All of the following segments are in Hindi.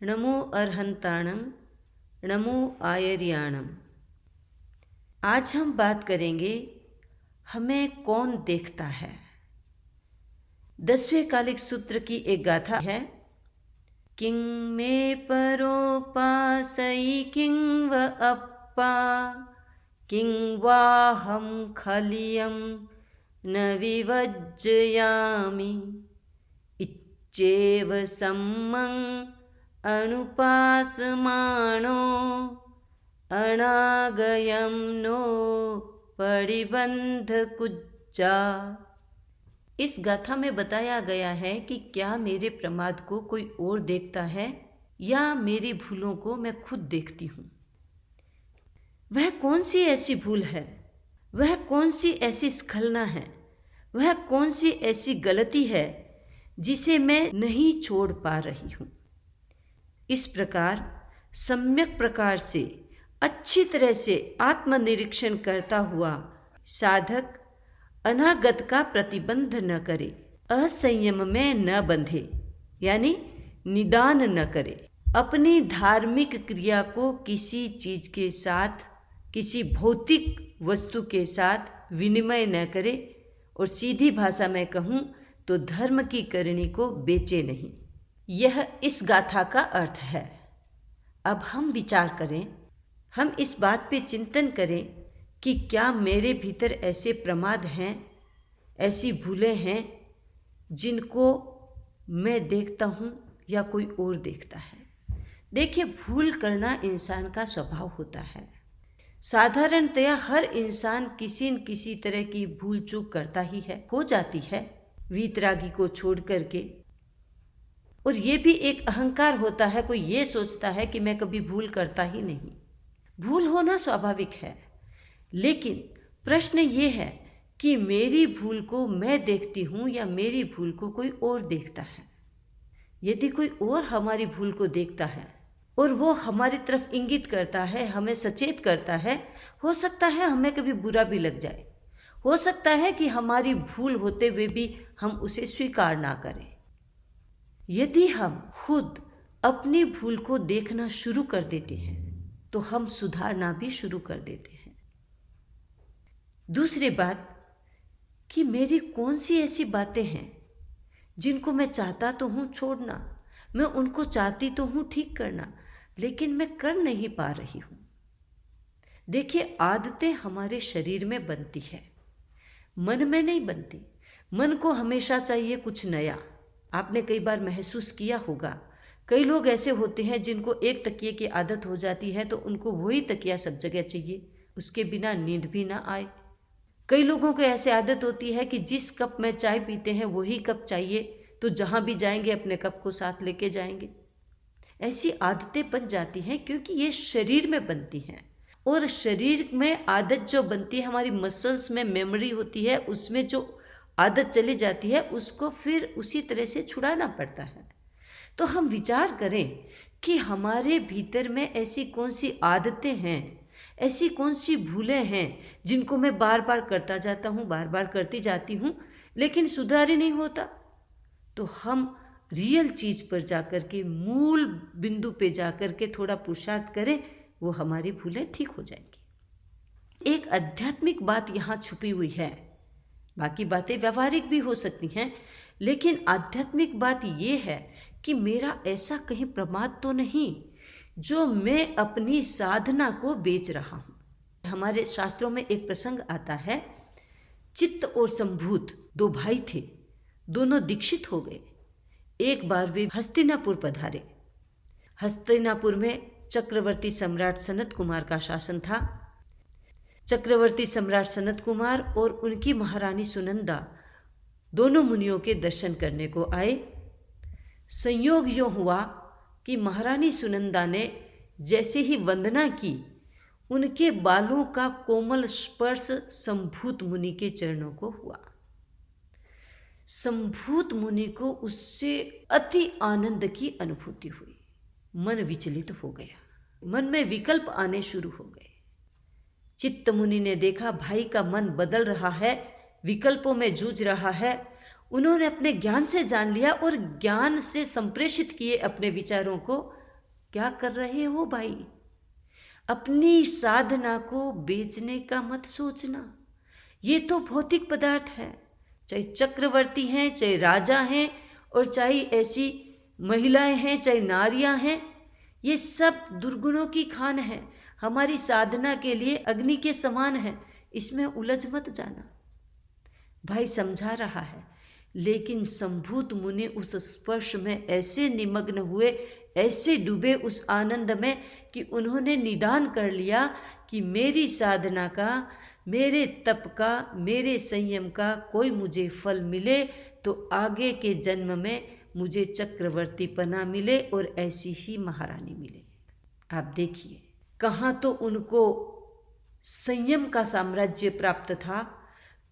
नमो अर्हंताणम, नमो आयर्याणम। आज हम बात करेंगे हमें कौन देखता है। 10वें कालिक सूत्र की एक गाथा है। किं मे परोपासयि किं व अप्पा, किं वाहं खलियं न विवज्जयामि, इच्चेव सम्मं अनुपासमानो अनागयं नो परिबंध कुज्जा। इस गाथा में बताया गया है कि क्या मेरे प्रमाद को कोई और देखता है या मेरी भूलों को मैं खुद देखती हूँ। वह कौन सी ऐसी भूल है, वह कौन सी ऐसी स्खलना है, वह कौन सी ऐसी गलती है जिसे मैं नहीं छोड़ पा रही हूँ। इस प्रकार सम्यक प्रकार से अच्छी तरह से आत्मनिरीक्षण करता हुआ साधक अनागत का प्रतिबंध न करे, असंयम में न बंधे, यानी निदान न करे, अपनी धार्मिक क्रिया को किसी चीज के साथ, किसी भौतिक वस्तु के साथ विनिमय न करे, और सीधी भाषा में कहूँ तो धर्म की करनी को बेचे नहीं। यह इस गाथा का अर्थ है। अब हम विचार करें, हम इस बात पे चिंतन करें कि क्या मेरे भीतर ऐसे प्रमाद हैं, ऐसी भूलें हैं जिनको मैं देखता हूँ या कोई और देखता है। देखिए, भूल करना इंसान का स्वभाव होता है। साधारणतया हर इंसान किसी न किसी तरह की भूल चूक करता ही है, हो जाती है, वीतरागी को छोड़ करके। और ये भी एक अहंकार होता है, कोई ये सोचता है कि मैं कभी भूल करता ही नहीं। भूल होना स्वाभाविक है, लेकिन प्रश्न ये है कि मेरी भूल को मैं देखती हूँ या मेरी भूल को कोई और देखता है। यदि कोई और हमारी भूल को देखता है और वो हमारी तरफ इंगित करता है, हमें सचेत करता है, हो सकता है हमें कभी बुरा भी लग जाए, हो सकता है कि हमारी भूल होते हुए भी हम उसे स्वीकार ना करें। यदि हम खुद अपनी भूल को देखना शुरू कर देते हैं तो हम सुधारना भी शुरू कर देते हैं। दूसरी बात कि मेरी कौन सी ऐसी बातें हैं जिनको मैं चाहता तो हूँ छोड़ना, मैं उनको चाहती तो हूँ ठीक करना, लेकिन मैं कर नहीं पा रही हूँ। देखिए, आदतें हमारे शरीर में बनती है, मन में नहीं बनती। मन को हमेशा चाहिए कुछ नया। आपने कई बार महसूस किया होगा, कई लोग ऐसे होते हैं जिनको एक तकिए की आदत हो जाती है तो उनको वही तकिया सब जगह चाहिए, उसके बिना नींद भी ना आए। कई लोगों को ऐसे आदत होती है कि जिस कप में चाय पीते हैं वही कप चाहिए, तो जहाँ भी जाएंगे अपने कप को साथ लेके जाएंगे। ऐसी आदतें बन जाती हैं क्योंकि ये शरीर में बनती हैं, और शरीर में आदत जो बनती है, हमारी मसल्स में मेमोरी होती है, उसमें जो आदत चली जाती है उसको फिर उसी तरह से छुड़ाना पड़ता है। तो हम विचार करें कि हमारे भीतर में ऐसी कौन सी आदतें हैं, ऐसी कौन सी भूलें हैं जिनको मैं बार बार करता जाता हूँ, बार बार करती जाती हूँ, लेकिन सुधार ही नहीं होता। तो हम रियल चीज़ पर जाकर के, मूल बिंदु पे जाकर के थोड़ा पुरुषार्थ करें, वो हमारी भूलें ठीक हो जाएंगी। एक आध्यात्मिक बात यहाँ छुपी हुई है। बाकी बातें व्यवहारिक भी हो सकती हैं, लेकिन आध्यात्मिक बात ये है कि मेरा ऐसा कहीं प्रमाद तो नहीं जो मैं अपनी साधना को बेच रहा हूँ। हमारे शास्त्रों में एक प्रसंग आता है, चित्त और संभूत दो भाई थे, दोनों दीक्षित हो गए। एक बार वे हस्तिनापुर पधारे। हस्तिनापुर में चक्रवर्ती सम्राट सनत कुमार का शासन था। चक्रवर्ती सम्राट सनत कुमार और उनकी महारानी सुनंदा दोनों मुनियों के दर्शन करने को आए। संयोग यूँ हुआ कि महारानी सुनंदा ने जैसे ही वंदना की, उनके बालों का कोमल स्पर्श संभूत मुनि के चरणों को हुआ। संभूत मुनि को उससे अति आनंद की अनुभूति हुई। मन विचलित हो गया, मन में विकल्प आने शुरू हो गए। चित्त मुनि ने देखा भाई का मन बदल रहा है, विकल्पों में जूझ रहा है। उन्होंने अपने ज्ञान से जान लिया और ज्ञान से संप्रेषित किए अपने विचारों को क्या कर रहे हो भाई? अपनी साधना को बेचने का मत सोचना। ये तो भौतिक पदार्थ है, चाहे चक्रवर्ती हैं, चाहे राजा हैं, और चाहे ऐसी महिलाएं हैं, चाहे नारियां हैं, ये सब दुर्गुणों की खान है। हमारी साधना के लिए अग्नि के समान है, इसमें उलझ मत जाना। भाई समझा रहा है, लेकिन संभूत मुनि उस स्पर्श में ऐसे निमग्न हुए, ऐसे डूबे उस आनंद में कि उन्होंने निदान कर लिया कि मेरी साधना का, मेरे तप का, मेरे संयम का कोई मुझे फल मिले तो आगे के जन्म में मुझे चक्रवर्ती पना मिले और ऐसी ही महारानी मिले। आप देखिए, कहाँ तो उनको संयम का साम्राज्य प्राप्त था,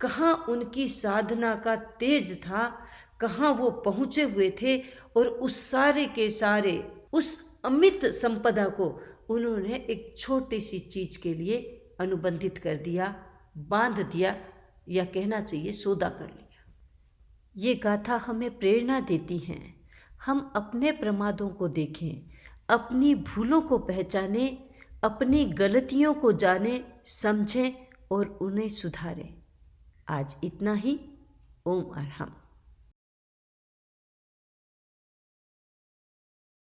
कहाँ उनकी साधना का तेज था, कहाँ वो पहुँचे हुए थे, और उस सारे के सारे उस अमित संपदा को उन्होंने एक छोटी सी चीज के लिए अनुबंधित कर दिया, बांध दिया, या कहना चाहिए सौदा कर लिया। ये गाथा हमें प्रेरणा देती है, हम अपने प्रमादों को देखें, अपनी भूलों को पहचानें, अपनी गलतियों को जानें, समझें और उन्हें सुधारें। आज इतना ही। ओम अरहम।